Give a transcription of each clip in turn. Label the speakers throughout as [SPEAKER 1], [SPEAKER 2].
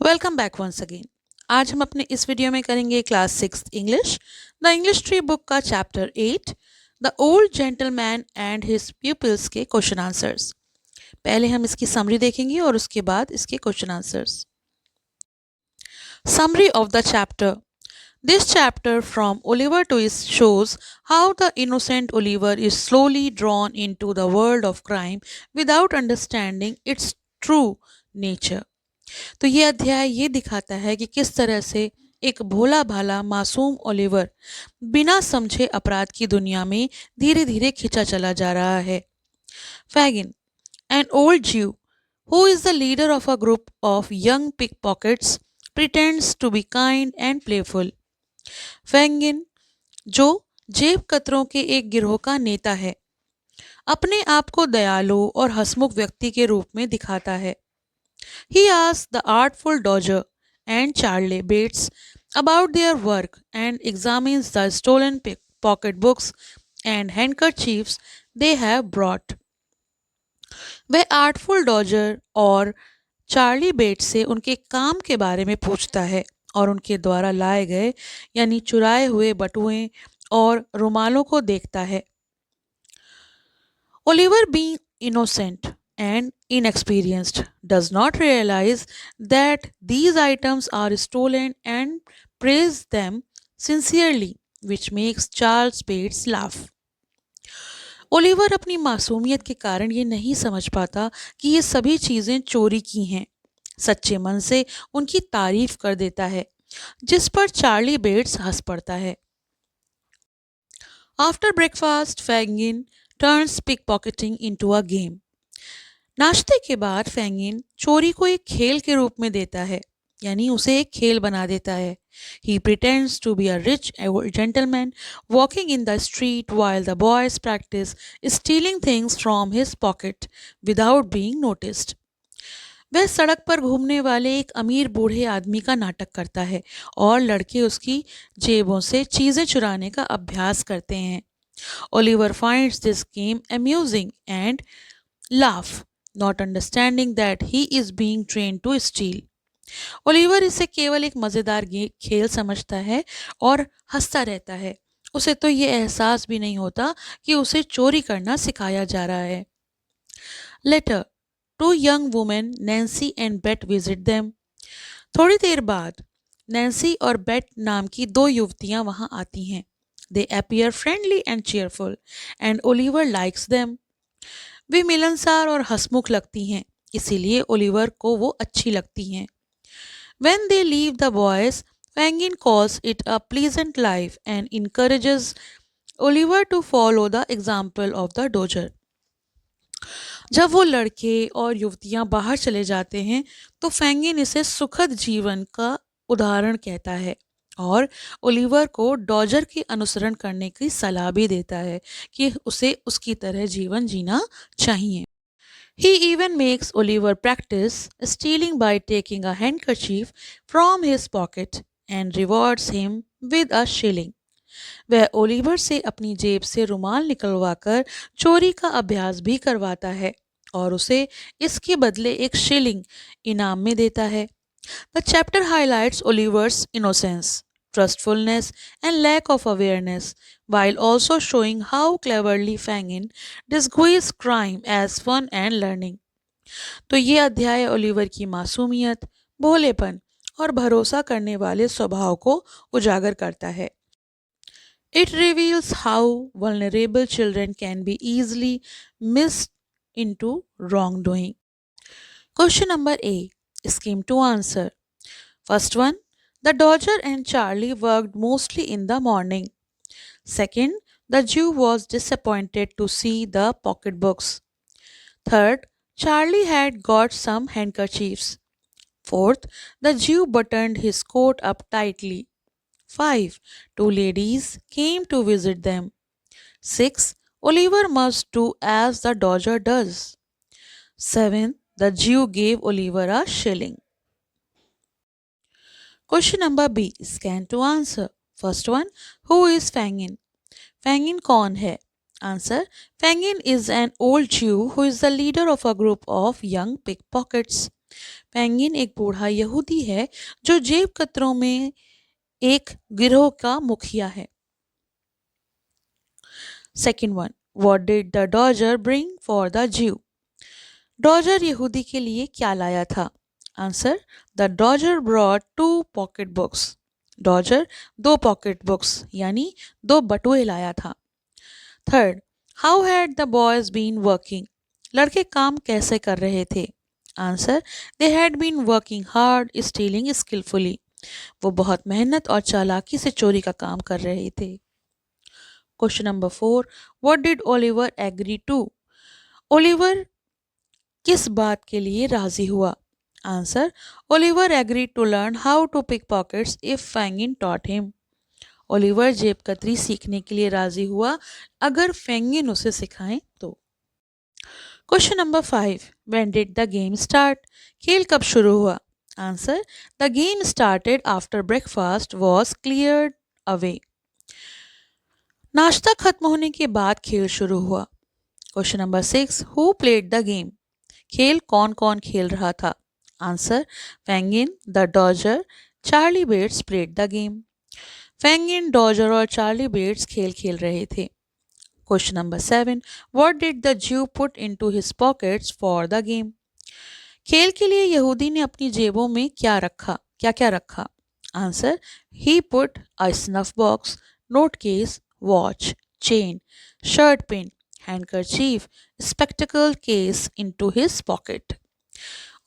[SPEAKER 1] Welcome back once again. आज हम अपने इस वीडियो में करेंगे class 6 English the English tree book का chapter 8 the old gentleman and his peoples के क्वेश्चन आंसर्स। पहले हम इसकी समरी देखेंगे और उसके बाद इसके question answers. Summary of the chapter. This chapter from Oliver Twist shows how the innocent Oliver is slowly drawn into the world of crime without understanding its true nature. तो ये अध्याय ये दिखाता है कि किस तरह से एक भोला भाला मासूम ओलिवर बिना समझे अपराध की दुनिया में धीरे धीरे खिंचा चला जा रहा है। फैगिन, एन ओल्ड ज्यू who is the leader of a group of young pickpockets, pretends to be kind and playful. Fagin, जो जेब कतरों के एक गिरोह का नेता है, अपने आप को दयालु और हंसमुख व्यक्ति के रूप में दिखाता है। He asks the artful Dodger and Charlie Bates about their work and examines the stolen pocketbooks and handkerchiefs they have brought. वह आर्टफुल डॉजर और चार्ली बेट से उनके काम के बारे में पूछता है और उनके द्वारा लाए गए यानी चुराए हुए बटुए और रुमालों को देखता है। Oliver, being innocent and inexperienced, does not realize that these items are stolen and praise them sincerely, which makes Charles Bates laugh. Oliver अपनी मासूमियत के कारण ये नहीं समझ पाता कि ये सभी चीजें चोरी की हैं। सच्चे मन से उनकी तारीफ कर देता है, जिस पर चार्ली बेट्स हंस पड़ता है। After breakfast, Fangin turns pickpocketing into a game. नाश्ते के बाद फैंगिन चोरी को एक खेल के रूप में देता है, यानी उसे एक खेल बना देता है। He pretends to be a rich gentleman walking in the street while the boys practice stealing things from his pocket without being noticed. वह सड़क पर घूमने वाले एक अमीर बूढ़े आदमी का नाटक करता है और लड़के उसकी जेबों से चीजें चुराने का अभ्यास करते हैं। Oliver finds this game amusing and laugh, not understanding that he is being trained to steal. Oliver इसे केवल एक मजेदार खेल समझता है और हंसता रहता है। उसे तो ये एहसास भी नहीं होता कि उसे चोरी करना सिखाया जा रहा है। Later, two young women Nancy and Bet visit them. थोड़ी देर बाद नैन्सी और बेट नाम की दो युवतियां वहां आती हैं। They appear friendly and cheerful, and Oliver likes them. वे मिलनसार और हंसमुख लगती हैं, इसीलिए ओलिवर को वो अच्छी लगती हैं। When they leave the boys, Fangin calls it a pleasant life and encourages Oliver to follow the example of the Dodger. जब वो लड़के और युवतियां बाहर चले जाते हैं, तो फैंगिन इसे सुखद जीवन का उदाहरण कहता है और ओलिवर को डॉजर के अनुसरण करने की सलाह भी देता है कि उसे उसकी तरह जीवन जीना चाहिए। He even makes Oliver practice stealing by taking a handkerchief from his pocket and rewards him with a shilling. वह ओलिवर से अपनी जेब से रुमाल निकलवाकर चोरी का अभ्यास भी करवाता है और उसे इसके बदले एक शिलिंग इनाम में देता है। The chapter highlights Oliver's innocence, trustfulness, and lack of awareness, while also showing how cleverly Fangin disguises crime as fun and learning. तो ये अध्याय ओलिवर की मासूमियत, भोलेपन और भरोसा करने वाले स्वभाव को उजागर करता है। It reveals how vulnerable children can be easily missed into wrongdoing. Question number A. Scheme to answer. First one, the Dodger and Charlie worked mostly in the morning. Second, the Jew was disappointed to see the pocketbooks. Third, Charlie had got some handkerchiefs. Fourth, the Jew buttoned his coat up tightly. 5. Two ladies came to visit them. 6. Oliver must do as the Dodger does. 7. The Jew gave Oliver a shilling. Question number B. Scan to answer. First one, who is Fangin? Fangin कौन है? Answer. Fangin is an old Jew who is the leader of a group of young pickpockets. पेंगिन एक बूढ़ा यहूदी है जो जेब कतरों में एक गिरोह का मुखिया है। Second one, what did the Dodger bring for the Jew? Dodger यहूदी के लिए क्या लाया था? Answer, the Dodger brought two pocket books. Dodger दो पॉकेट बुक्स यानी दो बटुए लाया था। Third, how had the boys been working? लड़के काम कैसे कर रहे थे? Answer, they had been working hard stealing skilfully. वो बहुत मेहनत और चालाकी से चोरी का काम कर रहे थे। Question number 4, what did Oliver agree to? Oliver किस बात के लिए राजी हुआ? Answer, Oliver agree to learn how to pick pockets if Fagin taught him. Oliver जेब कतरी सीखने के लिए राजी हुआ अगर फेंगिन उसे सिखाएं तो। Question number 5, when did the game start? खेल कब शुरू हुआ? Answer, the game started after breakfast was cleared away. नाश्ता खत्म होने के बाद खेल शुरू हुआ। Question number 6, who played the game? खेल कौन कौन खेल रहा था? Answer, Fagin, the Dodger, Charlie Bates played the game. Fagin, Dodger और चार्ली बेट्स खेल खेल रहे थे। Question number 7, what did the ज्यू put into his pockets for the game? खेल के लिए यहूदी ने अपनी जेबों में क्या क्या रखा? Answer, he put a snuff box, note case, watch, chain, shirt pin, handkerchief, spectacled case into his pocket.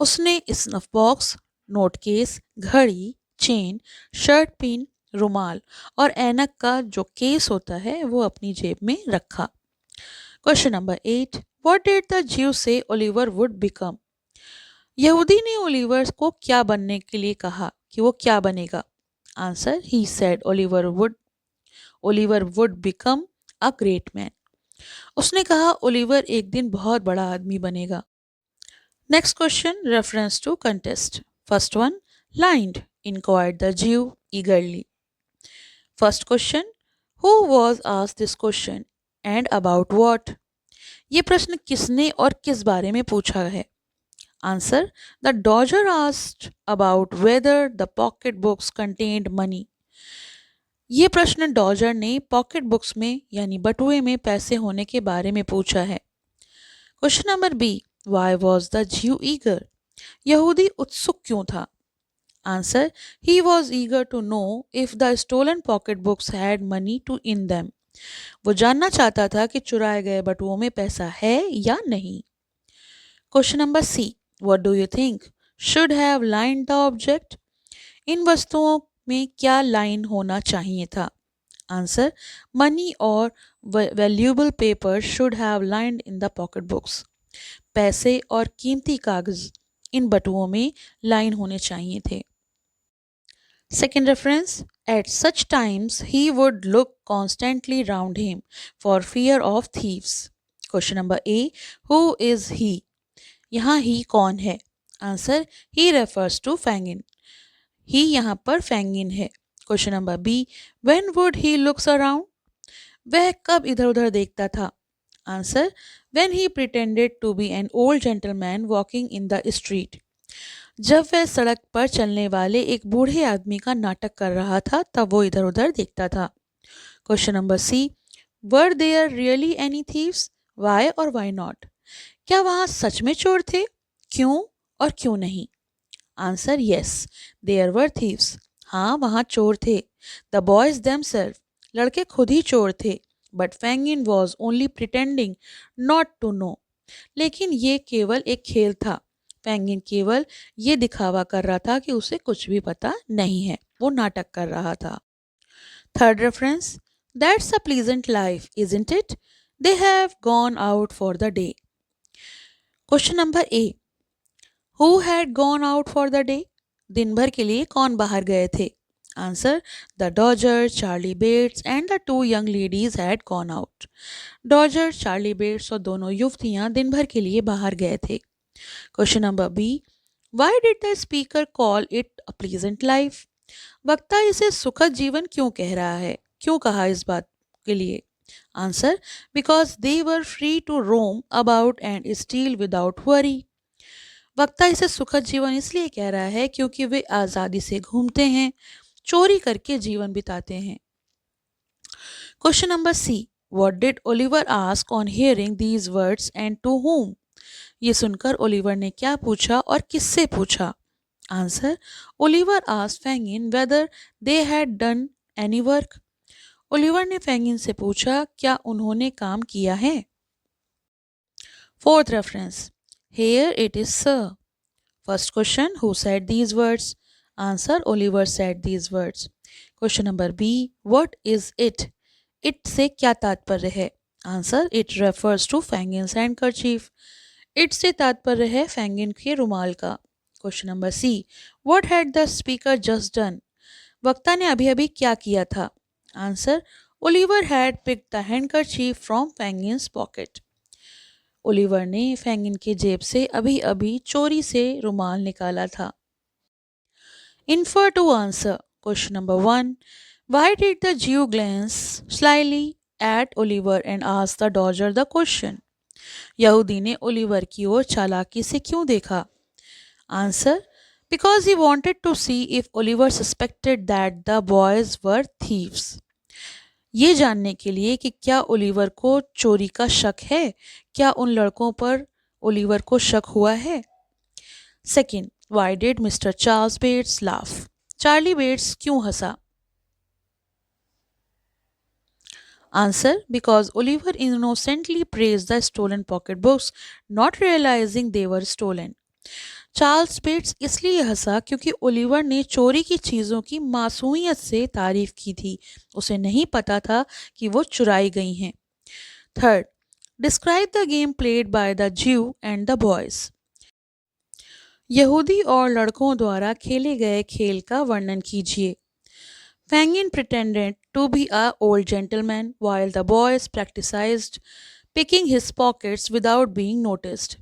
[SPEAKER 1] उसने स्नफ बॉक्स, नोट केस, घड़ी, चेन, शर्ट पिन, रुमाल और ऐनक का जो केस होता है वो अपनी जेब में रखा। Question number 8, what did the ज्यू से ओलिवर वुड बिकम? यहूदी ने ओलिवर को क्या बनने के लिए कहा कि वो क्या बनेगा? Answer, he said Oliver would become a great man. उसने कहा ओलिवर एक दिन बहुत बड़ा आदमी बनेगा। Next question, reference to context. First one, लाइंड, inquired the Jew eagerly. First question, who was asked this question and about what? ये प्रश्न किसने और किस बारे में पूछा है? Answer, the dodger asked about whether the pocket books contained money. ये प्रश्न डॉजर ने पॉकेट बुक्स में यानी बटुए में पैसे होने के बारे में पूछा है। Question number B, why was the Jew eager? यहूदी उत्सुक क्यों था? Answer, he was eager to know if the stolen pocketbooks had money to in them. वो जानना चाहता था कि चुराए गए बटुओं में पैसा है या नहीं। Question number C, what do you think should have lined the object? इन वस्तुओं में क्या लाइन होना चाहिए था? आंसर, मनी और valuable paper should have lined in the pocket books. पैसे और कीमती कागज इन बटुओं में लाइन होने चाहिए थे। Second reference, at such times he would look constantly round him for fear of thieves. Question number A, who is he? यहाँ he कौन है? Answer, he refers to Fangin. He यहाँ पर Fangin है। Question number B, when would he looks around? वह कब इधर उधर देखता था? Answer, when he pretended to be an old gentleman walking in the street. जब वह सड़क पर चलने वाले एक बूढ़े आदमी का नाटक कर रहा था तब वो इधर उधर देखता था। Question number C, were there really any thieves? Why और वाई नॉट? क्या वहाँ सच में चोर थे? क्यों और क्यों नहीं? Answer, yes, there were thieves. हाँ, वहाँ चोर थे। द बॉयज देमसेल्फ, लड़के खुद ही चोर थे। But Fagin was only pretending not to know, लेकिन ये केवल एक खेल था। पेंगिन केवल ये दिखावा कर रहा था कि उसे कुछ भी पता नहीं है, वो नाटक कर रहा था। Third reference, that's a pleasant life isn't it? They have gone out for the day. Question number A, who had gone out for the day? दिन भर के लिए कौन बाहर गए थे? Answer, the Dodger, Charlie Bates and the two young ladies had gone out. Dodger, Charlie Bates और दोनों युवतियां दिन भर के लिए बाहर गए थे। Question number B, why did the speaker call it a pleasant life? वक्ता इसे सुखद जीवन क्यों कह रहा है? क्यों कहा इस बात के लिए? Answer, because they were free to roam about and steal without worry. वक्ता इसे सुखद जीवन इसलिए कह रहा है क्योंकि वे आज़ादी से घूमते हैं, चोरी करके जीवन बिताते हैं। Question number C, what did Oliver ask on hearing these words and to whom? ये सुनकर ओलिवर ने क्या पूछा और किससे पूछा? Answer, Oliver asked Fagin whether they had done any work. Oliver ने फैंगिन से पूछा क्या उन्होंने काम किया है। Fourth reference, here it is sir. First question, who said these words? Answer, Oliver said these words. Question number B, what is it? It से क्या तात्पर्य है? Answer, it refers to Fagin's handkerchief. It से तात्पर्य है Fagin के रुमाल का। Question number C, what had the speaker just done? वक्ता ने अभी अभी क्या किया था? Answer, Oliver had picked the handkerchief from Fagin's pocket. Oliver ने फैंगिन की जेब से अभी अभी चोरी से रुमाल निकाला था। Infer to answer. Question number 1. Why did the Jew glance slyly at Oliver and ask the Dodger the question? यहूदी ने ओलिवर की ओर चालाकी से क्यों देखा? Answer. Because he wanted to see if Oliver suspected that the boys were thieves. ये जानने के लिए कि क्या ओलिवर को चोरी का शक है, क्या उन लड़कों पर ओलिवर को शक हुआ है? Second, why did Mr Charles Bates laugh? Charlie Bates क्यों हंसा? Answer, because Oliver innocently praise the stolen pocket books not realising they were stolen. Charles Bates इसलिए हंसा क्योंकि ओलिवर ने चोरी की चीज़ों की मासूमियत से तारीफ की थी, उसे नहीं पता था कि वो चुराई गई हैं। Third, describe the game played by the ज्यू एंड द बॉयज़। यहूदी और लड़कों द्वारा खेले गए खेल का वर्णन कीजिए। फैंगिन pretended to be an old gentleman while the boys practiced picking his pockets without being noticed.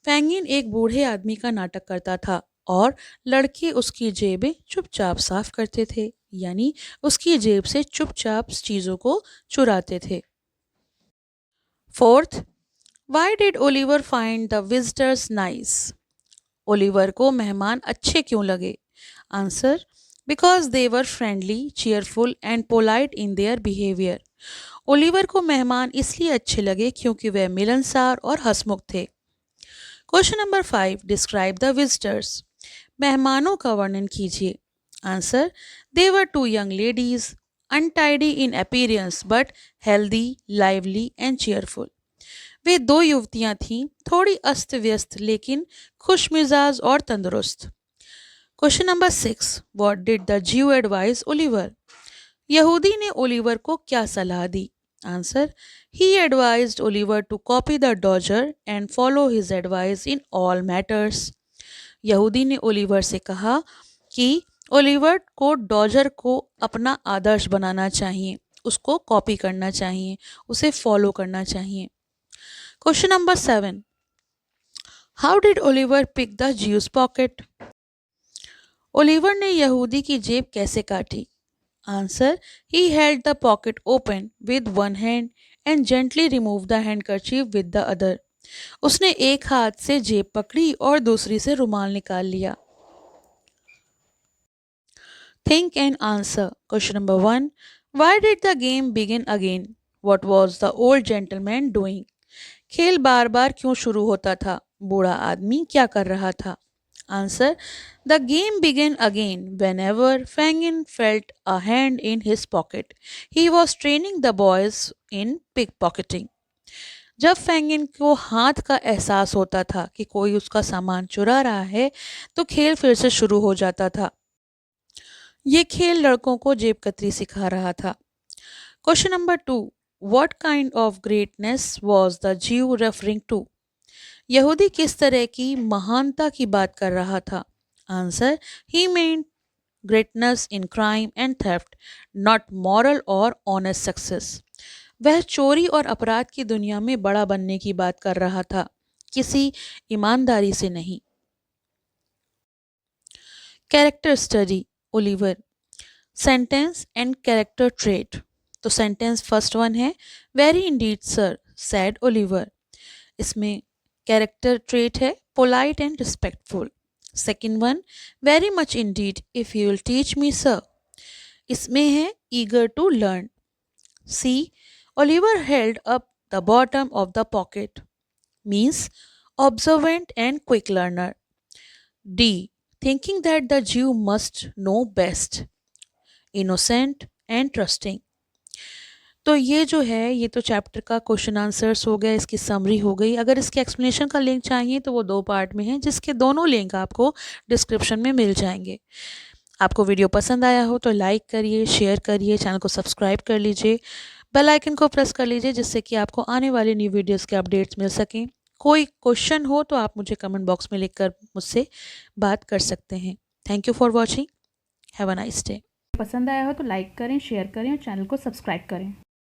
[SPEAKER 1] फैंगिन एक बूढ़े आदमी का नाटक करता था और लड़के उसकी जेबें चुपचाप साफ करते थे, यानी उसकी जेब से चुपचाप चीजों को चुराते थे। Fourth, why did Oliver find the visitors nice? Oliver को मेहमान अच्छे क्यों लगे? Answer, because they were friendly, cheerful and polite in their behaviour. Oliver को मेहमान इसलिए अच्छे लगे क्योंकि वे मिलनसार और हंसमुख थे। Question number 5, describe the visitors. मेहमानों का वर्णन कीजिए। Answer, they were 2 young ladies, untidy in appearance but healthy, lively and cheerful. वे 2 युवतियां थीं, थोड़ी अस्त व्यस्त लेकिन खुश मिजाज और तंदुरुस्त। Question number 6, what did the Jew advise Oliver? यहूदी ने ओलिवर को क्या सलाह दी? Answer, he advised Oliver to copy the Dodger and follow his advice in all matters. यहूदी ने ओलिवर से कहा कि ओलिवर को डॉजर को अपना आदर्श बनाना चाहिए, उसको कॉपी करना चाहिए, उसे फॉलो करना चाहिए। Question number 7. How did Oliver pick the Jew's pocket? Oliver ने यहूदी की जेब कैसे काटी? Answer, he held the pocket open with one hand and gently removed the handkerchief with the other. उसने एक हाथ से जेब पकड़ी और दूसरी से रुमाल निकाल लिया। Think and answer. Question number 1. Why did the game begin again? What was the old gentleman doing? खेल बार बार क्यों शुरू होता था? बूढ़ा आदमी क्या कर रहा था? Answer, the game began again whenever Fagin felt a hand in his pocket. He was training the boys in pick pocketing. जब फैंगिन को हाथ का एहसास होता था कि कोई उसका सामान चुरा रहा है तो खेल फिर से शुरू हो जाता था। ये खेल लड़कों को जेब कतरी सिखा रहा था। Question number 2, What kind of greatness was the Jew referring to? यहूदी किस तरह की महानता की बात कर रहा था? Answer, he meant greatness in crime and theft, not moral or honest success. वह चोरी और अपराध की दुनिया में बड़ा बनने की बात कर रहा था, किसी ईमानदारी से नहीं। Character study, Oliver. Sentence and character trait. तो सेंटेंस फर्स्ट वन है, very Indeed sir sad Oliver. इसमें कैरेक्टर ट्रेट है, polite and respectful. Second one, very much indeed, if you will teach me, sir. इसमें है eager to learn. C, Oliver held up the bottom of the pocket, means observant and quick learner. D, thinking that the Jew must know best, innocent and trusting. तो ये जो है ये तो chapter का question answers हो गया, इसकी समरी हो गई। अगर इसके एक्सप्लेनेशन का लिंक चाहिए तो वो 2 पार्ट में है, जिसके दोनों लिंक आपको डिस्क्रिप्शन में मिल जाएंगे। आपको वीडियो पसंद आया हो तो लाइक करिए, शेयर करिए, चैनल को सब्सक्राइब कर लीजिए, बेल आइकन को प्रेस कर लीजिए, जिससे कि आपको आने वाली न्यू वीडियोस के अपडेट्स मिल सकें। कोई क्वेश्चन हो तो आप मुझे कमेंट बॉक्स में लिखकर मुझसे बात कर सकते हैं। Thank you for watching. Have a nice day.
[SPEAKER 2] पसंद आया हो तो लाइक करें, शेयर करें और चैनल को सब्सक्राइब करें।